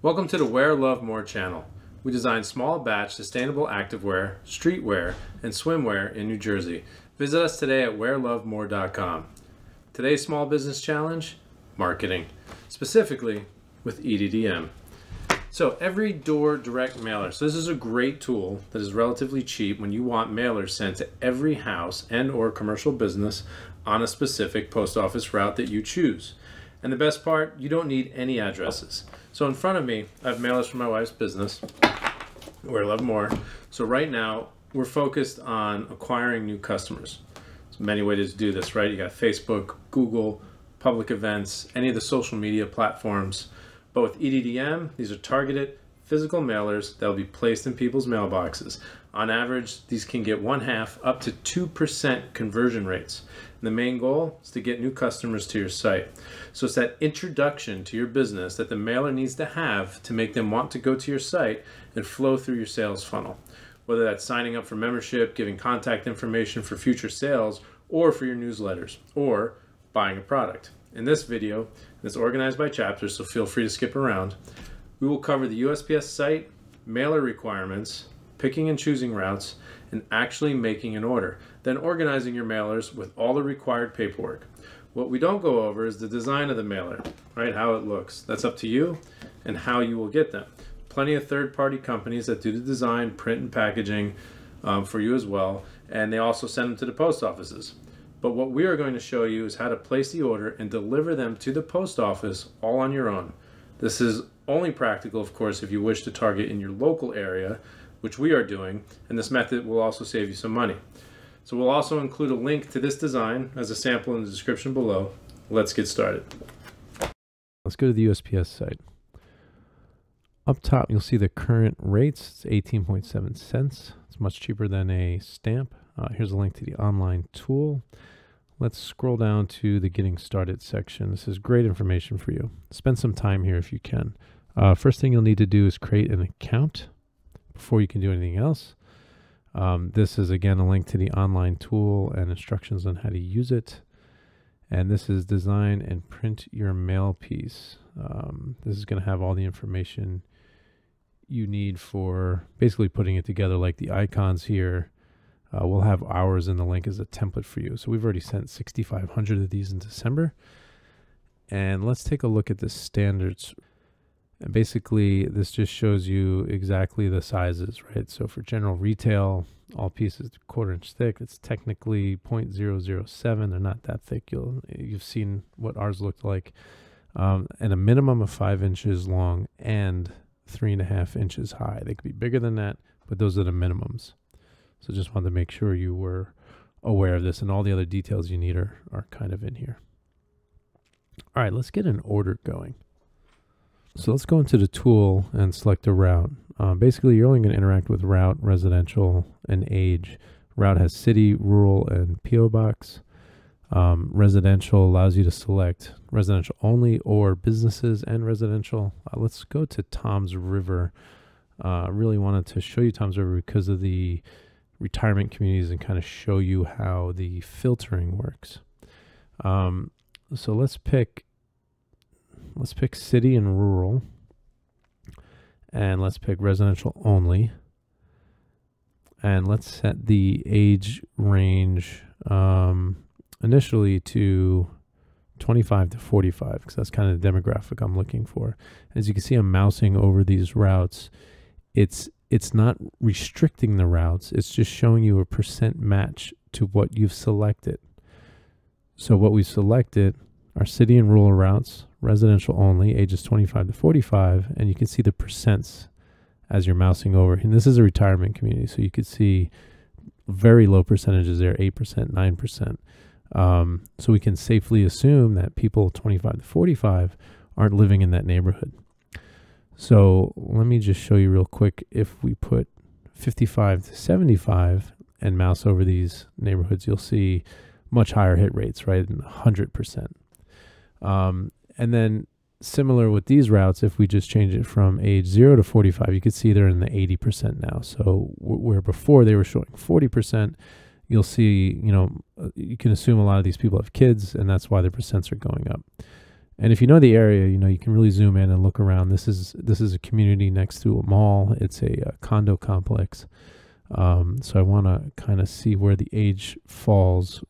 Welcome to the Wear, Love, More channel. We design small batch sustainable activewear, streetwear, and swimwear in New Jersey. Visit us today at wearlovemore.com. Today's small business challenge, marketing, specifically with EDDM. So every door direct mailer. So this is a great tool that is relatively cheap when you want mailers sent to every house and or commercial business on a specific post office route that you choose. And the best part, you don't need any addresses. So in front of me, I have mailers for my wife's business, Wear Love More. So right now, we're focused on acquiring new customers. There's many ways to do this, right? You got Facebook, Google, public events, any of the social media platforms. But with EDDM, these are targeted physical mailers that will be placed in people's mailboxes. On average, these can get 1/2 up to 2% conversion rates. And the main goal is to get new customers to your site. So it's that introduction to your business that the mailer needs to have to make them want to go to your site and flow through your sales funnel. Whether that's signing up for membership, giving contact information for future sales, or for your newsletters, or buying a product. In this video, it's organized by chapters, so feel free to skip around. We will cover the USPS site, mailer requirements, picking and choosing routes, and actually making an order, then organizing your mailers with all the required paperwork. What we don't go over is the design of the mailer, right? How it looks. That's up to you and how you will get them. Plenty of third-party companies that do the design, print, and packaging for you as well, and they also send them to the post offices. But what we are going to show you is how to place the order and deliver them to the post office all on your own. This is only practical, of course, if you wish to target in your local area, which we are doing, and this method will also save you some money. So we'll also include a link to this design as a sample in the description below. Let's get started. Let's go to the USPS site. Up top, you'll see the current rates. It's 18.7 cents. It's much cheaper than a stamp. Here's a link to the online tool. Let's scroll down to the Getting Started section. This is great information for you. Spend some time here if you can. First thing you'll need to do is create an account before you can do anything else. This is again a link to the online tool and instructions on how to use it. And this is design and print your mail piece. This is going to have all the information you need for basically putting it together, like the icons here. We'll have ours in the link as a template for you. So we've already sent 6,500 of these in December. And let's take a look at the standards. And basically, this just shows you exactly the sizes, right? So for general retail, all pieces 1/4 inch thick. It's technically 0.007. They're not that thick. You've seen what ours looked like. And a minimum of 5 inches long and 3.5 inches high. They could be bigger than that, but those are the minimums. So just wanted to make sure you were aware of this, and all the other details you need are kind of in here. All right, let's get an order going. So let's go into the tool and select a route. Basically, you're only going to interact with route, residential, and age. Route has city, rural, and PO box. Residential allows you to select residential only or businesses and residential. Let's go to Tom's River. I really wanted to show you Tom's River because of the retirement communities and kind of show you how the filtering works. So let's pick city and rural, and let's pick residential only, and let's set the age range initially to 25 to 45 because that's kind of the demographic I'm looking for. As you can see, I'm mousing over these routes. It's not restricting the routes. It's just showing you a percent match to what you've selected. So what we selected are city and rural routes, residential only, ages 25 to 45, and you can see the percents as you're mousing over. And this is a retirement community, so you could see very low percentages there, 8%, 9%. So we can safely assume that people 25 to 45 aren't living in that neighborhood. So let me just show you real quick. If we put 55 to 75 and mouse over these neighborhoods, you'll see much higher hit rates, right? 100%. And then similar with these routes, if we just change it from age 0 to 45, you can see they're in the 80% now. So where before they were showing 40%, you'll see, you can assume a lot of these people have kids, and that's why their percents are going up. And if you know the area, you know, you can really zoom in and look around. This is a community next to a mall. It's a condo complex. So I want to kind of see where the age falls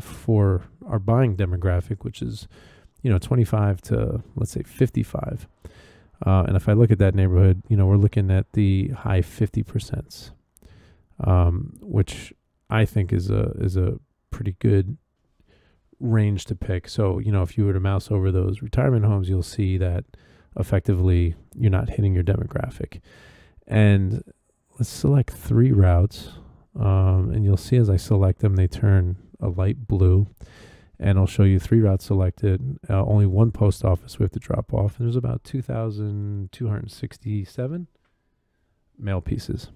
for our buying demographic, which is, you know, 25 to, let's say, 55. And if I look at that neighborhood, you know, we're looking at the high 50%, which I think is a pretty good range to pick. So, you know, if you were to mouse over those retirement homes, you'll see that effectively you're not hitting your demographic. And let's select 3 routes. And you'll see as I select them, they turn a light blue. And I'll show you 3 routes selected, only 1 post office we have to drop off. And there's about 2,267 mail pieces.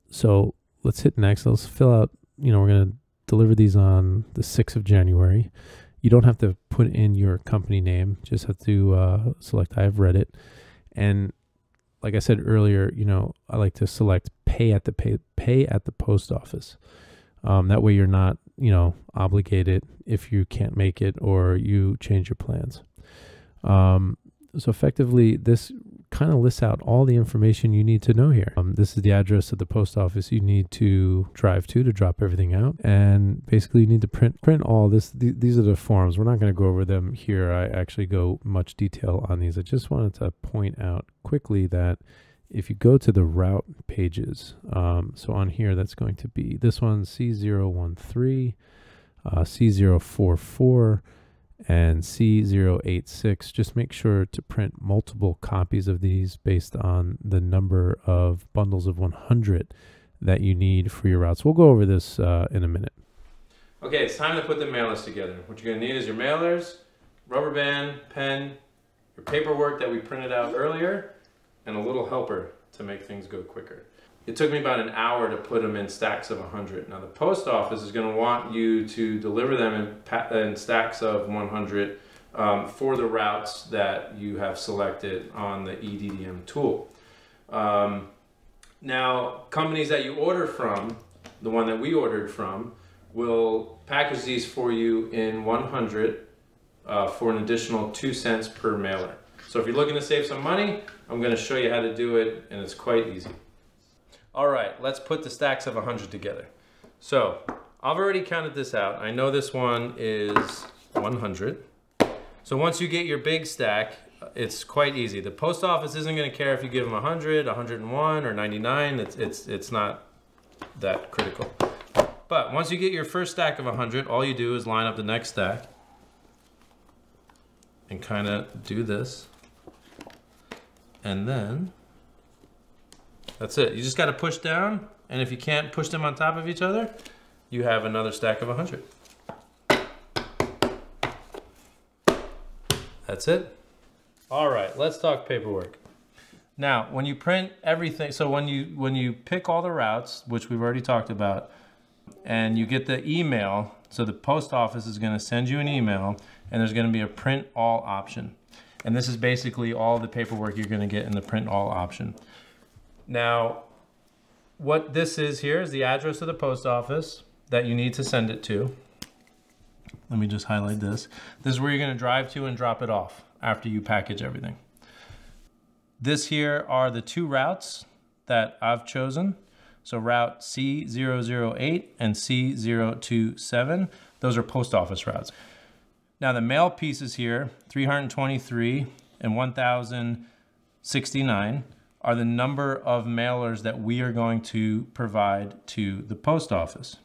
So let's hit next. Let's fill out, you know, we're going to deliver these on the 6th of January. You don't have to put in your company name, just have to select I have read it. And like I said earlier, you know, I like to select pay at the post office. That way you're not, you know, obligated if you can't make it or you change your plans. So effectively, this kind of lists out all the information you need to know here. This is the address of the post office you need to drive to drop everything out. And basically you need to print all this. These are the forms. We're not going to go over them here. I actually go much detail on these. I just wanted to point out quickly that if you go to the route pages, so on here, that's going to be this one, C013, C044, and C086. Just make sure to print multiple copies of these based on the number of bundles of 100 that you need for your routes. We'll go over this in a minute. Okay, it's time to put the mailers together. What you're going to need is your mailers, rubber band, pen, your paperwork that we printed out earlier, and a little helper to make things go quicker. It took me about an hour to put them in stacks of 100. Now the post office is going to want you to deliver them in stacks of 100 for the routes that you have selected on the EDDM tool. Now companies that you order from, the one that we ordered from, will package these for you in 100 for an additional 2 cents per mailer. So if you're looking to save some money, I'm going to show you how to do it, and it's quite easy. All right, let's put the stacks of 100 together. So I've already counted this out. I know this one is 100. So once you get your big stack, it's quite easy. The post office isn't going to care if you give them 100, 101, or 99. It's not that critical. But once you get your first stack of 100, all you do is line up the next stack and kind of do this. And then that's it. You just got to push down, and if you can't push them on top of each other, you have another stack of 100. That's it. All right, let's talk paperwork. Now, when you print everything, so when you pick all the routes, which we've already talked about, and you get the email, so the post office is going to send you an email, and there's going to be a print all option. And this is basically all the paperwork you're going to get in the print all option. Now, what this is here is the address of the post office that you need to send it to. Let me just highlight this. This is where you're going to drive to and drop it off after you package everything. This here are the 2 routes that I've chosen. So route C008 and C027, those are post office routes. Now the mail pieces here, 323 and 1,069, are the number of mailers that we are going to provide to the post office.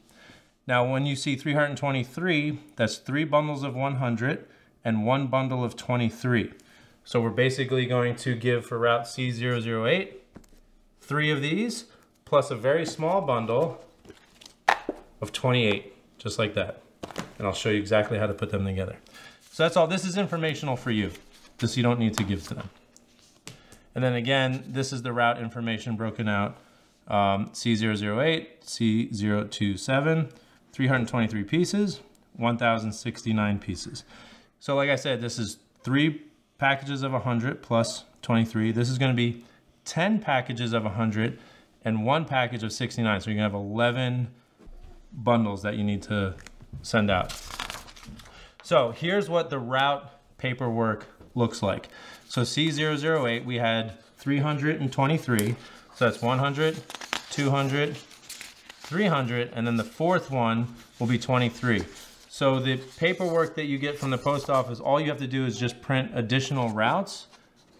Now when you see 323, that's 3 bundles of 100 and 1 bundle of 23. So we're basically going to give for route C008, 3 of these, plus a very small bundle of 28, just like that. And I'll show you exactly how to put them together. So that's all. This is informational for you, just you don't need to give to them. And then again, this is the route information broken out. C008, C027, 323 pieces, 1,069 pieces. So like I said, this is 3 packages of 100 plus 23. This is going to be 10 packages of 100 and 1 package of 69. So you're going to have 11 bundles that you need to send out. So here's what the route paperwork looks like. So C008, we had 323. So that's 100, 200, 300, and then the fourth one will be 23. So the paperwork that you get from the post office, all you have to do is just print additional routes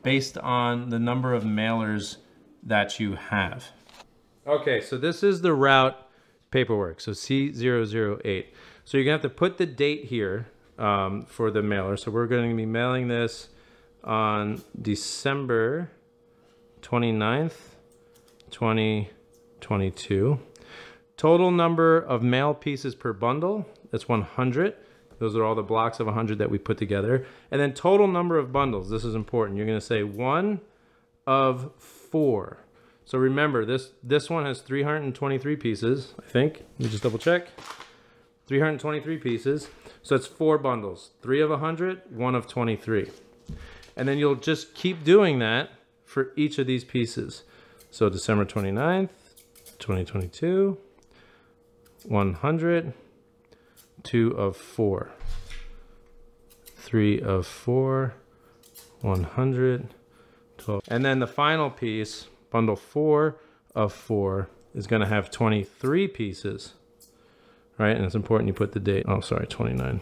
based on the number of mailers that you have. Okay, so this is the route paperwork, so C008. So you're gonna have to put the date here for the mailer. So we're gonna be mailing this on December 29th, 2022. Total number of mail pieces per bundle, that's 100. Those are all the blocks of 100 that we put together. And then total number of bundles, this is important. You're gonna say 1 of 4. So remember, this one has 323 pieces, I think. Let me just double check. 323 pieces. So it's 4 bundles. 3 of 100, 1 of 23. And then you'll just keep doing that for each of these pieces. So December 29th, 2022, 100, 2 of 4. 3 of 4, 100, 12. And then the final piece, bundle 4 of 4, is going to have 23 pieces, right? And it's important you put the date. Oh, sorry, 29,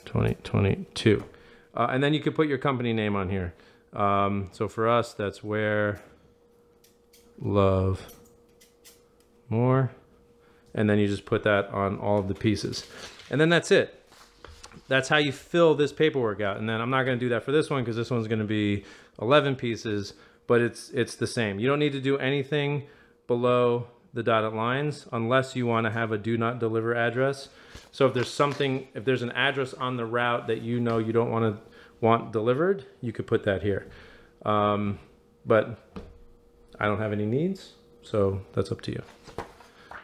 2022. And then you could put your company name on here. So for us, that's Where Love More. And then you just put that on all of the pieces. And then that's it. That's how you fill this paperwork out. And then I'm not going to do that for this one because this one's going to be 11 pieces. But it's the same. You don't need to do anything below the dotted lines unless you want to have a do not deliver address. So if there's an address on the route that you know you don't want delivered, you could put that here. But I don't have any needs, so that's up to you.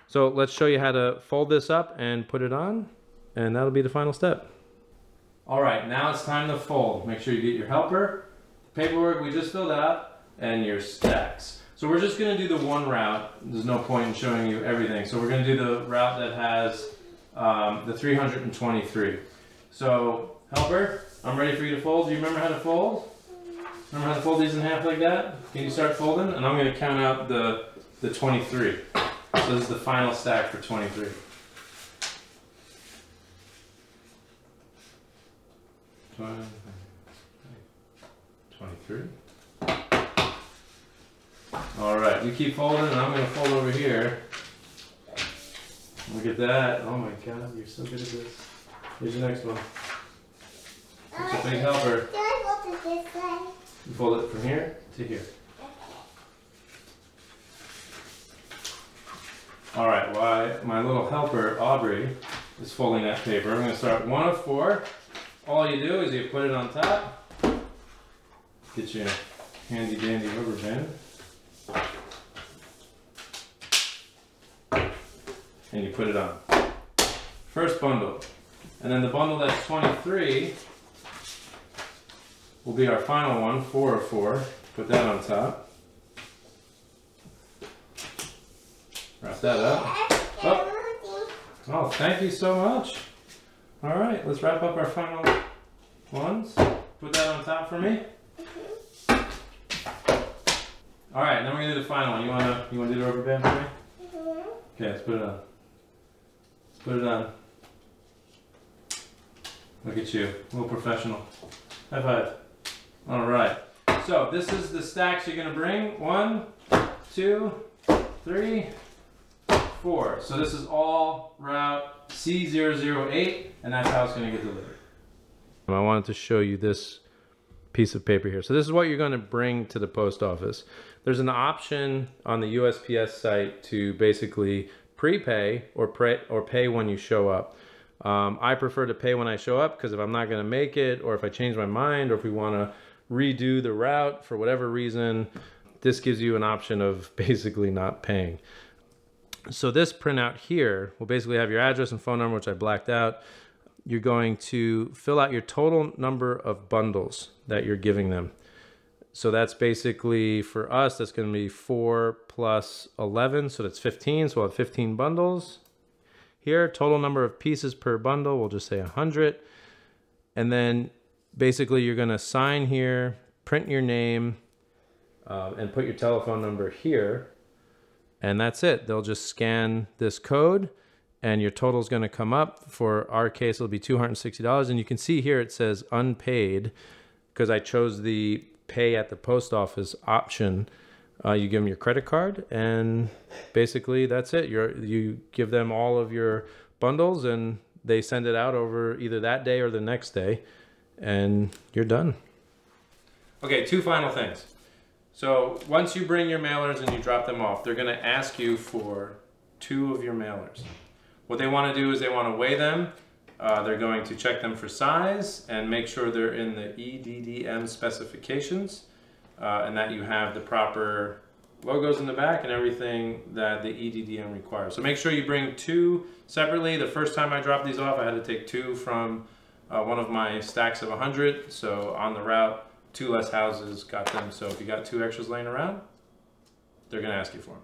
So let's show you how to fold this up and put it on, and that'll be the final step. All right, now it's time to fold. Make sure you get your helper, the paperwork we just filled out, and your stacks. So we're just gonna do the one route. There's no point in showing you everything. So we're gonna do the route that has the 323. So helper, I'm ready for you to fold. Do you remember how to fold? Remember how to fold these in half like that? Can you start folding? And I'm gonna count out the 23. So this is the final stack for 23. $23. All right, you keep folding, and I'm going to fold over here. Look at that. Oh my God, you're so good at this. Here's your next one. It's a big helper. Can I fold it this way? You fold it from here to here. All right, while my little helper, Aubrey, is folding that paper, I'm going to start 1 of 4. All you do is you put it on top. Get your handy dandy rubber band. And you put it on. First bundle. And then the bundle that's 23 will be our final one, 4 of 4. Put that on top. Wrap that up. Oh, thank you so much. All right, let's wrap up our final ones. Put that on top for me. All right, now we're gonna do the final one. You wanna do the rubber band for me? Okay, let's put it on. Put it on. Look at you, a little professional. High five. All right. So this is the stacks you're gonna bring. 1, 2, 3, 4. So this is all route C008, and that's how it's gonna get delivered. I wanted to show you this piece of paper here. So this is what you're gonna bring to the post office. There's an option on the USPS site to basically prepay or pay when you show up. I prefer to pay when I show up because if I'm not going to make it, or if I change my mind, or if we want to redo the route for whatever reason, this gives you an option of basically not paying. So this printout here will basically have your address and phone number, which I blacked out. You're going to fill out your total number of bundles that you're giving them. So that's basically, for us, that's going to be 4 plus 11, so that's 15. So we'll have 15 bundles. Here, total number of pieces per bundle, we'll just say 100. And then basically you're going to sign here, print your name, and put your telephone number here. And that's it. They'll just scan this code and your total is going to come up. For our case, it'll be $260. And you can see here it says unpaid because I chose the pay at the post office option. You give them your credit card and basically that's it. You give them all of your bundles and they send it out over either that day or the next day and you're done. Okay, two final things. So once you bring your mailers and you drop them off, they're going to ask you for 2 of your mailers. What they want to do is they want to weigh them. They're going to check them for size and make sure they're in the EDDM specifications and that you have the proper logos in the back and everything that the EDDM requires. So make sure you bring 2 separately. The first time I dropped these off, I had to take 2 from one of my stacks of 100. So on the route, 2 less houses got them. So if you got 2 extras laying around, they're going to ask you for them.